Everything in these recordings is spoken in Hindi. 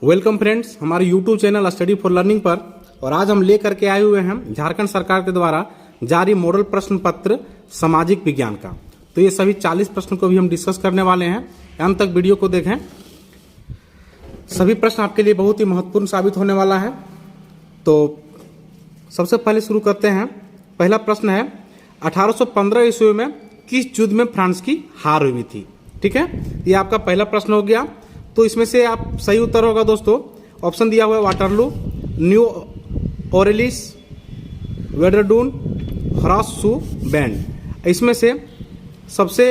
वेलकम फ्रेंड्स, हमारे YouTube channel study for learning पर। और आज हम लेकर के आए हुए हैं झारखंड सरकार के द्वारा जारी मॉडल प्रश्न पत्र सामाजिक विज्ञान का। तो ये सभी 40 प्रश्न को भी हम डिस्कस करने वाले हैं। अंत तक वीडियो को देखें, सभी प्रश्न आपके लिए बहुत ही महत्वपूर्ण साबित होने वाला है। तो सबसे पहले शुरू करते हैं। पहला प्रश्न है 1815 ईस्वी में किस युद्ध में फ्रांस की हार हुई थी। ठीक है, ये आपका पहला प्रश्न हो गया। तो इसमें से आप सही उत्तर होगा दोस्तों, ऑप्शन दिया हुआ है वाटरलू, न्यू ओरेलिस, वेडरडून, हरासू बैंड। इसमें से सबसे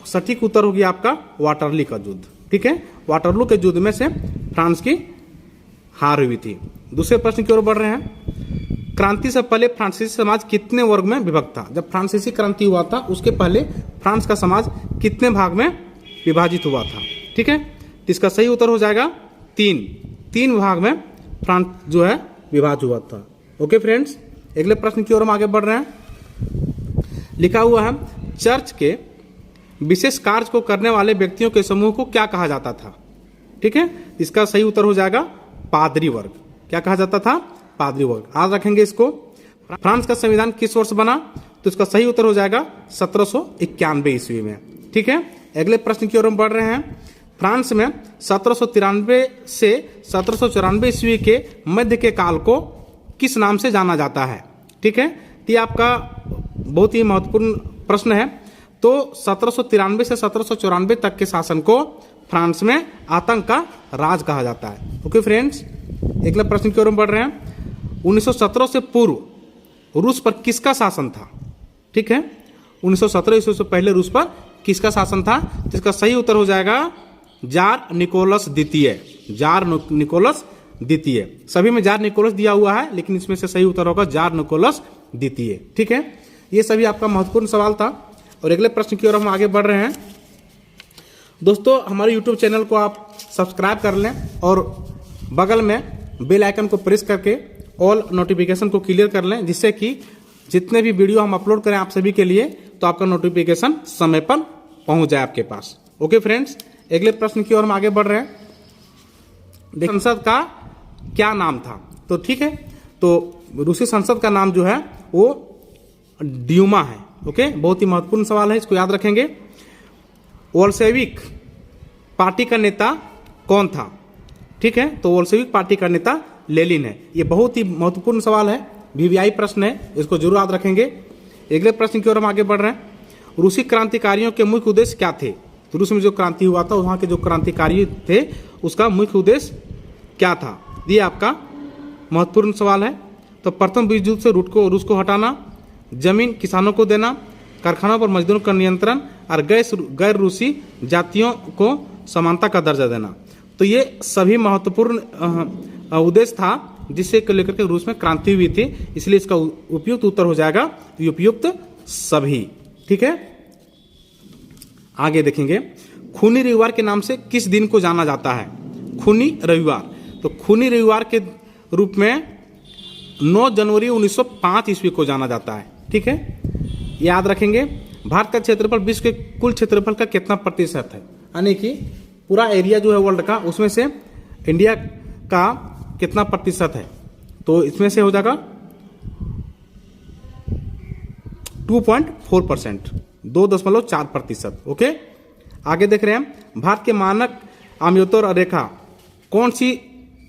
सटीक उत्तर होगी आपका वाटरली का युद्ध। ठीक है, वाटरलू के युद्ध में से फ्रांस की हार हुई थी। दूसरे प्रश्न की ओर बढ़ रहे हैं। क्रांति से पहले फ्रांसीसी समाज कितने वर्ग में विभक्त था। जब फ्रांसीसी क्रांति हुआ था उसके पहले फ्रांस का समाज कितने भाग में विभाजित हुआ था। ठीक है, तो इसका सही उत्तर हो जाएगा तीन भाग में फ्रांस जो है विभाजित हुआ था। ओके फ्रेंड्स, अगले प्रश्न की ओर हम आगे बढ़ रहे हैं। लिखा हुआ है चर्च के विशेष कार्य को करने वाले व्यक्तियों के समूह को क्या कहा जाता था। ठीक है, इसका सही उत्तर हो जाएगा पादरी वर्ग। क्या कहा जाता था? पादरी वर्ग। आज रखेंगे इसको। फ्रांस का संविधान किस वर्ष बना, तो इसका सही उत्तर हो जाएगा 1791 ईस्वी में। ठीक है, अगले प्रश्न की ओर हम बढ़ रहे हैं। फ्रांस में 1793 से 1794 ईस्वी के मध्य के काल को किस नाम से जाना जाता है। ठीक है, ये आपका बहुत ही महत्वपूर्ण प्रश्न है। तो 1793 से 1794 तक के शासन को फ्रांस में आतंक का राज कहा जाता है। ओके फ्रेंड्स, अगले प्रश्न की ओर हम बढ़ रहे हैं। 1917 से पूर्व रूस पर किसका शासन था। ठीक है, 1917 ईस्वी से पहले रूस पर किसका शासन था, तो इसका सही उत्तर हो जाएगा जार निकोलस द्वितीय। जार निकोलस द्वितीय। सभी में जार निकोलस दिया हुआ है, लेकिन इसमें से सही उत्तर होगा जार निकोलस द्वितीय। ठीक है, ये सभी आपका महत्वपूर्ण सवाल था। और अगले प्रश्न की ओर हम आगे बढ़ रहे हैं। दोस्तों, हमारे यूट्यूब चैनल को आप सब्सक्राइब कर लें और बगल में बेल आइकन को प्रेस करके ऑल नोटिफिकेशन को क्लियर कर लें, जिससे कि जितने भी वीडियो हम अपलोड करें आप सभी के लिए, तो आपका नोटिफिकेशन समय पर पहुंच जाए आपके पास। ओके फ्रेंड्स, अगले प्रश्न की ओर हम आगे बढ़ रहे हैं। संसद का क्या नाम था। तो ठीक है, तो रूसी संसद का नाम जो है वो ड्यूमा है। ओके, बहुत ही महत्वपूर्ण सवाल है, इसको याद रखेंगे। वोल्शेविक पार्टी का नेता कौन था। ठीक है, तो वोल्शेविक पार्टी का नेता लेनिन है। ये बहुत ही महत्वपूर्ण सवाल है, वीवीआई प्रश्न है, इसको जरूर याद रखेंगे। अगले प्रश्न की ओर हम आगे बढ़ रहे हैं। रूसी क्रांतिकारियों के मुख्य उद्देश्य क्या थे। तो रूस में जो क्रांति हुआ था वहां के जो क्रांतिकारी थे उसका मुख्य उद्देश्य क्या था, ये आपका महत्वपूर्ण सवाल है। तो प्रथम विश्व युद्ध से रूस को हटाना, जमीन किसानों को देना, कारखानों पर मजदूरों का नियंत्रण और गैर रूसी जातियों को समानता का दर्जा देना। तो ये सभी महत्वपूर्ण उद्देश्य था जिससे लेकर के रूस में क्रांति हुई थी, इसलिए इसका उपयुक्त उत्तर हो जाएगा उपयुक्त सभी। ठीक है, आगे देखेंगे। खूनी रविवार के नाम से किस दिन को जाना जाता है। खूनी रविवार, तो खूनी रविवार के रूप में 9 जनवरी 1905 ईस्वी को जाना जाता है। ठीक है, याद रखेंगे। भारत का क्षेत्रफल विश्व के कुल क्षेत्रफल का कितना प्रतिशत है, यानी कि पूरा एरिया जो है वर्ल्ड का, उसमें से इंडिया का कितना प्रतिशत है। तो इसमें से हो जाएगा 2.4%, 2.4%। ओके, आगे देख रहे हैं। भारत के मानक आमयोत्तर रेखा कौन सी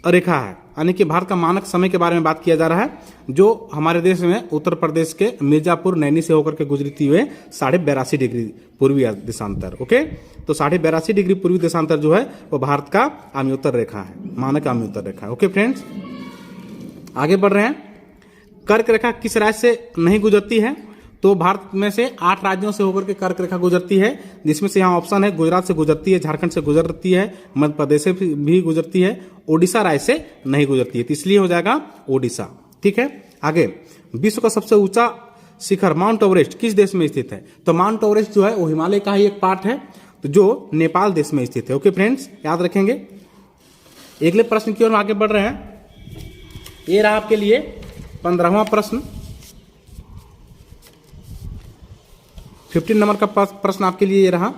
रेखा है, यानी कि भारत का मानक समय के बारे में बात किया जा रहा है, जो हमारे देश में उत्तर प्रदेश के मिर्जापुर नैनी से होकर के गुजरती हुए 82.5 डिग्री पूर्वी देशांतर। ओके, तो 82.5 डिग्री पूर्वी देशांतर जो है वो भारत का आमयोत्तर रेखा है, मानक आमयोत्तर रेखा है। ओके फ्रेंड्स, आगे बढ़ रहे हैं। कर्क रेखा किस राज्य से नहीं गुजरती है। तो भारत में से 8 राज्यों से होकर के कर्क रेखा गुजरती है, जिसमें से यहाँ ऑप्शन है गुजरात से गुजरती है, झारखंड से गुजरती है, मध्य प्रदेश से भी गुजरती है, ओडिशा राज्य से नहीं गुजरती है, तो इसलिए हो जाएगा ओडिशा। ठीक है, आगे। विश्व का सबसे ऊंचा शिखर माउंट एवरेस्ट किस देश में स्थित है। तो माउंट एवरेस्ट जो है वो हिमालय का ही एक पार्ट है, तो जो नेपाल देश में स्थित है। ओके फ्रेंड्स, याद रखेंगे। अगले प्रश्न की ओर आगे बढ़ रहे हैं। ये रहा आपके लिए 15वां प्रश्न। 15 नंबर का प्रश्न आपके लिए ये रहा।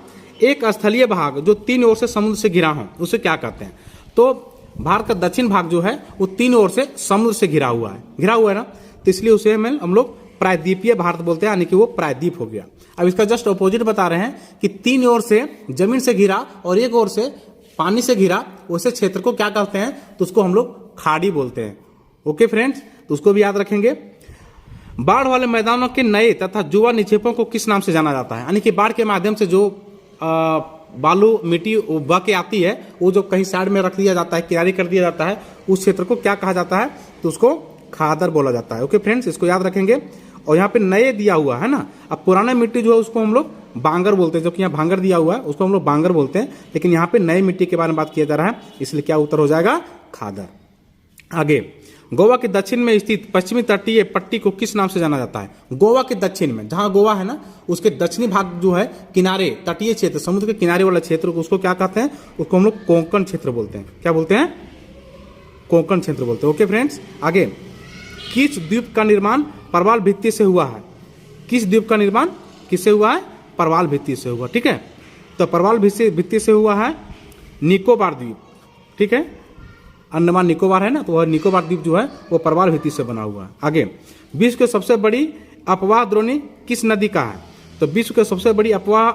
एक स्थलीय भाग जो तीन ओर से समुद्र से घिरा हो उसे क्या कहते हैं। तो भारत का दक्षिण भाग जो है वो तीन ओर से समुद्र से घिरा हुआ है ना, तो इसलिए उसे हम लोग प्रायद्वीपीय भारत बोलते हैं, यानी कि वो प्रायद्वीप हो गया। अब इसका जस्ट अपोजिट बता रहे हैं कि तीन ओर से जमीन से घिरा और एक ओर से पानी से घिरा, उसे क्षेत्र को क्या कहते हैं, तो उसको हम लोग खाड़ी बोलते हैं। ओके फ्रेंड्स, तो उसको भी याद रखेंगे। बाढ़ वाले मैदानों के नए तथा जुआ निक्षेपों को किस नाम से जाना जाता है, यानी कि बाढ़ के माध्यम से जो बालू मिट्टी बह के आती है, वो जो कहीं साइड में रख दिया जाता है, किनारे कर दिया जाता है, उस क्षेत्र को क्या कहा जाता है, तो उसको खादर बोला जाता है। ओके फ्रेंड्स, इसको याद रखेंगे। और यहाँ पे नए दिया हुआ है ना, अब पुराना मिट्टी जो है उसको हम लोग बांगर बोलते हैं, जो कि यहाँ भांगर दिया हुआ है उसको हम लोग बांगर बोलते हैं, लेकिन यहाँ पे नए मिट्टी के बारे में बात किया जा रहा है, इसलिए क्या उत्तर हो जाएगा, खादर। आगे, गोवा के दक्षिण में स्थित पश्चिमी तटीय पट्टी को किस नाम से जाना जाता है। गोवा के दक्षिण में, जहां गोवा है ना, उसके दक्षिणी भाग जो है, किनारे, तटीय क्षेत्र, समुद्र के किनारे वाला क्षेत्र, उसको क्या कहते हैं, उसको हम लोग कोंकण क्षेत्र बोलते हैं। क्या बोलते हैं, कोंकण क्षेत्र बोलते हैं। ओके फ्रेंड्स, आगे, किस द्वीप का निर्माण परवाल भित्ति से हुआ है। किस द्वीप का निर्माण किससे हुआ है, परवाल भित्ति से हुआ। ठीक है, तो परवाल भित्ति से हुआ है निकोबार द्वीप। ठीक है, अंडमान निकोबार है ना, तो वह निकोबार द्वीप जो है वो परवाल भित्ति से बना हुआ है। आगे, विश्व की सबसे बड़ी अपवाह द्रोणी किस नदी का है, तो विश्व की सबसे बड़ी अपवाह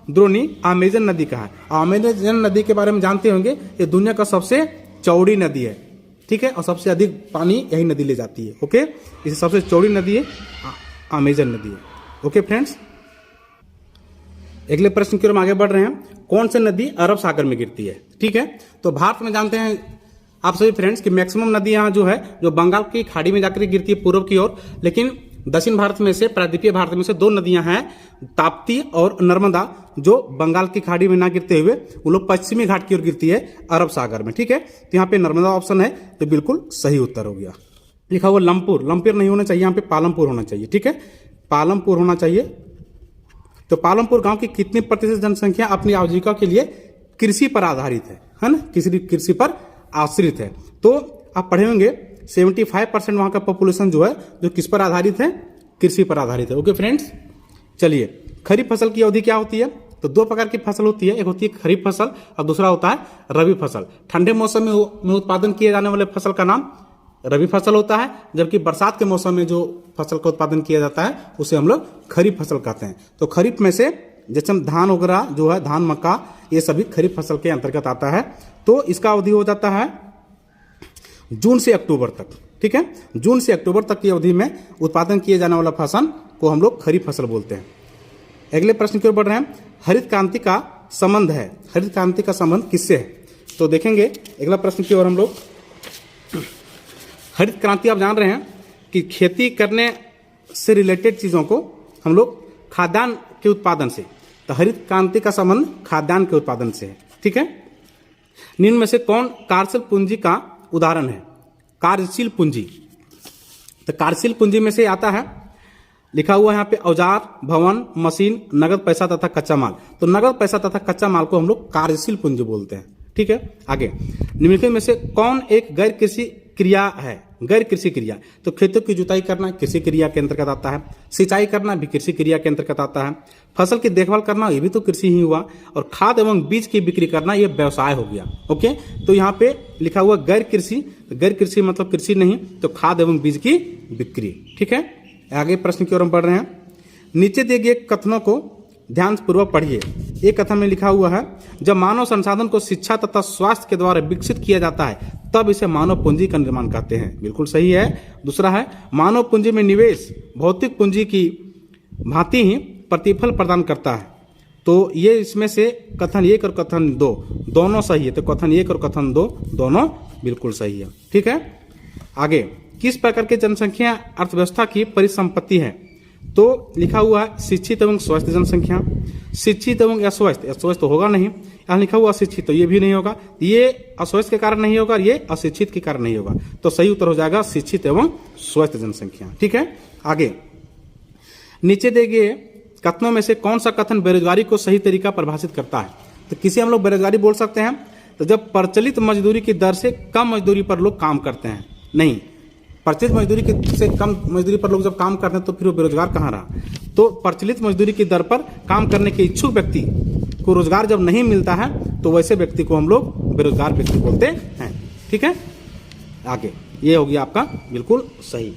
द्रोणी अमेजन नदी का है। अमेजन नदी के बारे में जानते होंगे, ये दुनिया का सबसे चौड़ी नदी है। ठीक है, और सबसे अधिक पानी यही नदी ले जाती है। ओके, इसे सबसे चौड़ी नदी है अमेजन नदी है। ओके फ्रेंड्स, अगले प्रश्न की ओर हम आगे बढ़ रहे हैं। कौन सी नदी अरब सागर में गिरती है। ठीक है, तो भारत में जानते हैं आप सभी फ्रेंड्स कि मैक्सिमम नदी यहाँ जो है जो बंगाल की खाड़ी में जाकर गिरती है पूर्व की ओर, लेकिन दक्षिण भारत में से, प्रायद्वीपीय भारत में से दो नदियां हैं, ताप्ती और नर्मदा, जो बंगाल की खाड़ी में ना गिरते हुए वो लोग पश्चिमी घाट की ओर गिरती है, अरब सागर में। ठीक है, तो यहाँ पे नर्मदा ऑप्शन है, तो बिल्कुल सही उत्तर हो गया। लिखा हुआ लमपुर, लमपुर नहीं होना चाहिए, यहाँ पे पालमपुर होना चाहिए। ठीक है, पालमपुर होना चाहिए। तो पालमपुर गांव की कितनी प्रतिशत जनसंख्या अपनी आजीविका के लिए कृषि पर आधारित है ना, कृषि पर आश्रित है। तो आप पढ़े होंगे 75% वहां का पॉपुलेशन जो है जो किस पर आधारित है, कृषि पर आधारित है। ओके फ्रेंड्स, चलिए, खरीफ फसल की अवधि क्या होती है, तो दो प्रकार की फसल होती है, एक होती है खरीफ फसल और दूसरा होता है रबी फसल। ठंडे मौसम में उत्पादन किए जाने वाले फसल का नाम रबी फसल होता है, जबकि बरसात के मौसम में जो फसल का उत्पादन किया जाता है उसे हम लोग खरीफ फसल कहते हैं। तो खरीफ में से जैसे हम धान वगैरह जो है, धान, मक्का, ये सभी खरीफ फसल के अंतर्गत आता है। तो इसका अवधि हो जाता है जून से अक्टूबर तक। ठीक है, जून से अक्टूबर तक की अवधि में उत्पादन किए जाने वाला फसल को हम लोग खरीफ फसल बोलते हैं। अगले प्रश्न की ओर बढ़ रहे हैं। हरित क्रांति का संबंध है, हरित क्रांति का संबंध किससे है, तो देखेंगे अगला प्रश्न की ओर हम लोग। हरित क्रांति आप जान रहे हैं कि खेती करने से रिलेटेड चीजों को हम लोग खाद्यान्न के उत्पादन से, तो हरित क्रांति का संबंध खाद्यान्न के उत्पादन से है। ठीक है, निम्न में से कौन कार्यशील पूंजी का उदाहरण है, कार्यशील पूंजी, तो कार्यशील पूंजी में से आता है, लिखा हुआ है यहाँ पे औजार, भवन, मशीन, नगद पैसा तथा कच्चा माल। तो नगद पैसा तथा कच्चा माल को हम लोग कार्यशील पूंजी बोलते हैं। ठीक है, आगे, निम्नलिखित में से कौन एक गैर कृषि क्रिया है, गैर कृषि क्रिया, तो खेतों की जुताई करना कृषि क्रिया के अंतर्गत आता है, सिंचाई करना भी कृषि क्रिया के अंतर्गत आता है, फसल की देखभाल करना ये भी तो कृषि ही हुआ, और खाद एवं बीज की बिक्री करना ये व्यवसाय हो गया। ओके, तो यहाँ पे लिखा हुआ गैर कृषि, गैर कृषि मतलब कृषि नहीं, तो खाद एवं बीज की बिक्री। ठीक है, आगे प्रश्न की ओर हम बढ़ रहे हैं। नीचे दिए गए कथनों को ध्यानपूर्वक पढ़िए। एक कथन में लिखा हुआ है, जब मानव संसाधन को शिक्षा तथा स्वास्थ्य के द्वारा विकसित किया जाता है तब इसे मानव पूंजी का निर्माण कहते हैं। बिल्कुल सही है। दूसरा है, मानव पूंजी में निवेश भौतिक पूंजी की भांति ही प्रतिफल प्रदान करता है। तो ये इसमें से कथन एक और कथन दो दोनों सही है, तो कथन एक और कथन दो दोनों बिल्कुल सही है। ठीक है, आगे, किस प्रकार की जनसंख्या अर्थव्यवस्था की परिसंपत्ति है, तो लिखा हुआ है शिक्षित एवं स्वस्थ जनसंख्या। शिक्षित एवं अस्वस्थ, अस्वस्थ तो होगा नहीं, यहाँ लिखा हुआ अशिक्षित, तो ये भी नहीं होगा, ये अस्वस्थ के कारण नहीं होगा, ये अशिक्षित के कारण नहीं होगा, तो सही उत्तर हो जाएगा शिक्षित एवं स्वस्थ जनसंख्या। ठीक है, आगे, नीचे दिए गए कथनों में से कौन सा कथन बेरोजगारी को सही तरीका परिभाषित करता है, तो किसी हम लोग बेरोजगारी बोल सकते हैं, तो जब प्रचलित मजदूरी की दर से कम मजदूरी पर लोग काम करते हैं, नहीं, प्रचलित मजदूरी से कम मजदूरी पर लोग जब काम करते हैं तो फिर वो बेरोजगार कहाँ रहा। तो प्रचलित मजदूरी की दर पर काम करने के इच्छुक व्यक्ति को रोजगार जब नहीं मिलता है तो वैसे व्यक्ति को हम लोग बेरोजगार व्यक्ति बोलते हैं। ठीक है, आगे ये हो गया आपका बिल्कुल सही।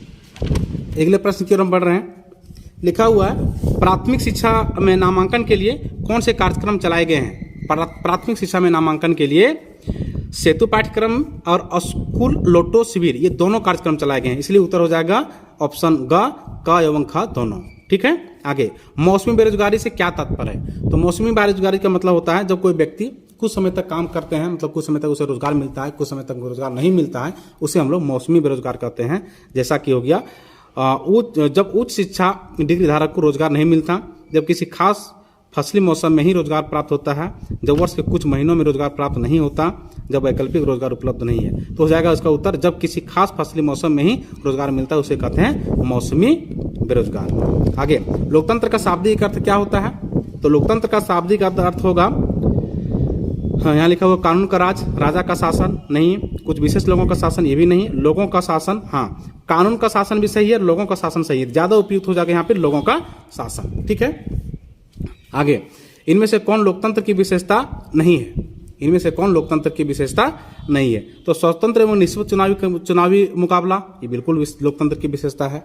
अगले प्रश्न की ओर हम बढ़ रहे हैं। लिखा हुआ है प्राथमिक शिक्षा में नामांकन के लिए कौन से कार्यक्रम चलाए गए हैं। प्राथमिक शिक्षा में नामांकन के लिए सेतु पाठ्यक्रम और स्कूल लोटो शिविर, ये दोनों कार्यक्रम चलाए गए हैं, इसलिए उत्तर हो जाएगा ऑप्शन क एवं ख दोनों। ठीक है, आगे मौसमी बेरोजगारी से क्या तात्पर्य है। तो मौसमी बेरोजगारी का मतलब होता है जब कोई व्यक्ति कुछ समय तक काम करते हैं, मतलब कुछ समय तक उसे रोजगार मिलता है, कुछ समय तक रोजगार नहीं मिलता है, उसे हम लोग मौसमी बेरोजगार कहते हैं। जैसा कि हो गया जब उच्च शिक्षा डिग्री धारक को रोजगार नहीं मिलता, जब किसी खास फसली मौसम में ही रोजगार प्राप्त होता है, जब वर्ष के कुछ महीनों में रोजगार प्राप्त नहीं होता, जब वैकल्पिक रोजगार उपलब्ध नहीं है। तो हो जाएगा इसका उत्तर जब किसी खास फसली मौसम में ही रोजगार मिलता है उसे कहते हैं मौसमी बेरोजगार। आगे लोकतंत्र का शाब्दिक अर्थ क्या होता है। तो लोकतंत्र का शाब्दिक अर्थ होगा, हाँ यहाँ लिखा हुआ कानून का राज, राजा का शासन नहीं, कुछ विशेष लोगों का शासन ये भी नहीं, लोगों का शासन, हाँ कानून का शासन भी सही है, लोगों का शासन सही है, ज्यादा उपयुक्त हो जाएगा यहाँ पे लोगों का शासन। ठीक है, आगे इनमें से कौन लोकतंत्र की विशेषता नहीं है। इनमें से कौन लोकतंत्र की विशेषता नहीं है। तो स्वतंत्र एवं निष्पक्ष चुनावी मुकाबला, ये बिल्कुल लोकतंत्र की विशेषता है।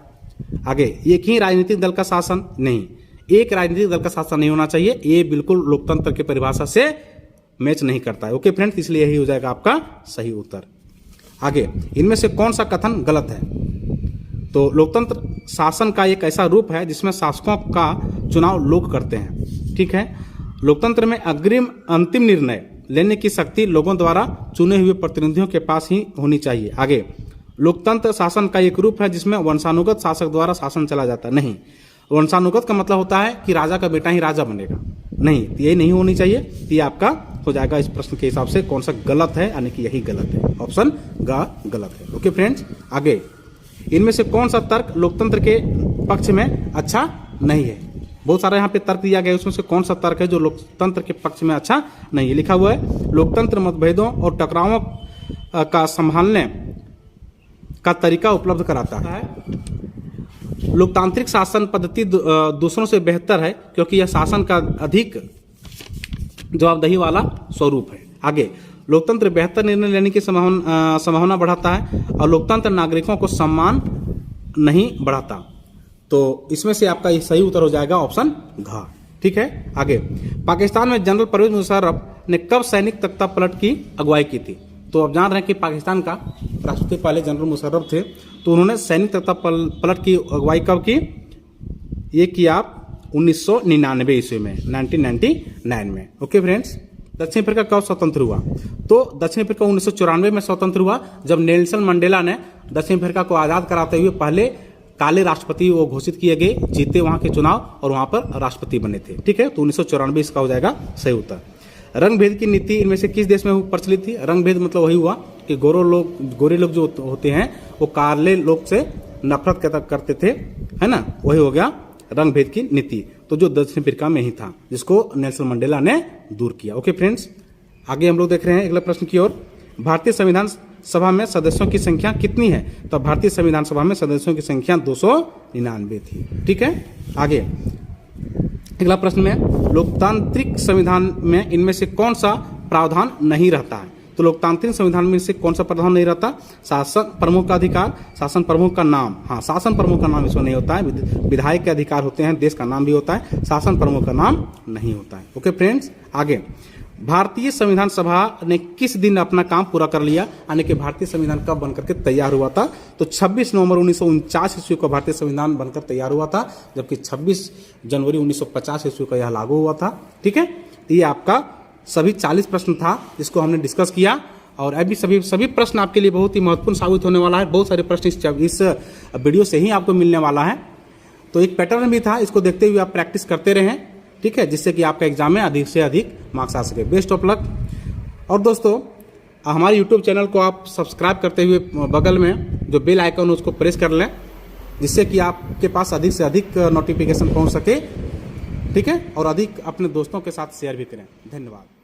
आगे एक ही राजनीतिक दल का शासन नहीं, एक राजनीतिक दल का शासन नहीं होना चाहिए, ये बिल्कुल लोकतंत्र की परिभाषा से मैच नहीं करता है। ओके फ्रेंड्स, इसलिए यही हो जाएगा आपका सही उत्तर। आगे इनमें से कौन सा कथन गलत है। तो लोकतंत्र शासन का एक ऐसा रूप है जिसमें शासकों का चुनाव लोग करते हैं। ठीक है, लोकतंत्र में अंतिम निर्णय लेने की शक्ति लोगों द्वारा चुने हुए प्रतिनिधियों के पास ही होनी चाहिए। आगे लोकतंत्र शासन का एक रूप है जिसमें वंशानुगत शासक द्वारा शासन चला जाता नहीं। वंशानुगत का मतलब होता है कि राजा का बेटा ही राजा बनेगा, नहीं, ये नहीं होनी चाहिए। ये आपका हो जाएगा इस प्रश्न के हिसाब से कौन सा गलत है, यानी कि यही गलत है, ऑप्शन ग गलत है। ओके फ्रेंड्स, आगे इनमें से कौन सा तर्क लोकतंत्र के पक्ष में अच्छा नहीं है। बहुत सारा यहाँ पे तर्क दिया गया है, उसमें से कौन सा तर्क है जो लोकतंत्र के पक्ष में अच्छा नहीं है। लिखा हुआ है लोकतंत्र मतभेदों और टकरावों का संभालने का तरीका उपलब्ध कराता है। लोकतांत्रिक शासन पद्धति दूसरों से बेहतर है क्योंकि यह शासन का अधिक जवाबदेही वाला स्वरूप है। आगे लोकतंत्र बेहतर निर्णय लेने की संभावना बढ़ाता है और लोकतंत्र नागरिकों को सम्मान नहीं बढ़ाता। तो इसमें से आपका ये सही उत्तर हो जाएगा ऑप्शन घ। ठीक है, आगे पाकिस्तान में जनरल परवेज मुशर्रफ ने कब सैनिक तख्ता पलट की अगुवाई की थी। तो आप जान रहे हैं कि पाकिस्तान का राष्ट्रपति पहले जनरल मुशर्रफ थे, तो उन्होंने सैनिक तख्ता पलट की अगुवाई कब की। ये किया आप 1999 ईस्वी में, 1999 में। ओके फ्रेंड्स, दक्षिण अफ्रीका कब स्वतंत्र हुआ। तो दक्षिण अफ्रीका 1994 में स्वतंत्र हुआ जब नेल्सन मंडेला ने दक्षिण अफ्रीका को आजाद कराते हुए पहले काले राष्ट्रपति वो घोषित किए गए, जीते वहां के चुनाव और वहां पर राष्ट्रपति बने थे। ठीक है, तो 1994 इसका हो जाएगा सही उत्तर। रंग भेद की नीति इनमें से किस देश में प्रचलित थी। रंग भेद मतलब वही हुआ कि गोरे लोग जो होते हैं वो काले लोग से नफरत करते थे, है ना, वही हो गया रंग भेद की नीति। तो जो दक्षिण अफ्रीका में ही था जिसको नेल्सन मंडेला ने दूर किया। ओके फ्रेंड्स, आगे हम लोग देख रहे हैं अगले प्रश्न की ओर। भारतीय संविधान सभा में सदस्यों की संख्या कितनी है। तो भारतीय संविधान सभा में सदस्यों की संख्या 299 थी। ठीक है, आगे अगला प्रश्न में लोकतांत्रिक संविधान में इनमें से कौन सा प्रावधान नहीं रहता है। तो लोकतांत्रिक संविधान में से कौन सा प्रावधान नहीं रहता। शासन प्रमुख का अधिकार, शासन प्रमुख का नाम, हाँ शासन प्रमुख का नाम इसमें नहीं होता है। विधायक के अधिकार होते हैं, देश का नाम भी होता है, शासन प्रमुख का नाम नहीं होता है। ओके फ्रेंड्स, आगे भारतीय संविधान सभा ने किस दिन अपना काम पूरा कर लिया, यानी कि भारतीय संविधान कब बनकर के तैयार हुआ था। तो 26 नवंबर 1949 ईस्वी को भारतीय संविधान बनकर तैयार हुआ था, जबकि 26 जनवरी 1950 ईस्वी को यह लागू हुआ था। ठीक है, ये आपका सभी 40 प्रश्न था जिसको हमने डिस्कस किया और अभी सभी प्रश्न आपके लिए बहुत ही महत्वपूर्ण साबित होने वाला है। बहुत सारे प्रश्न इस वीडियो से ही आपको मिलने वाला है। तो एक पैटर्न भी था, इसको देखते हुए आप प्रैक्टिस करते रहें। ठीक है, जिससे कि आपका एग्जाम में अधिक से अधिक मार्क्स आ सके। Best of luck. और दोस्तों हमारे यूट्यूब चैनल को आप सब्सक्राइब करते हुए बगल में जो बेल आइकन उसको प्रेस कर लें, जिससे कि आपके पास अधिक से अधिक नोटिफिकेशन पहुंच सके। ठीक है, और अधिक अपने दोस्तों के साथ शेयर भी करें। धन्यवाद।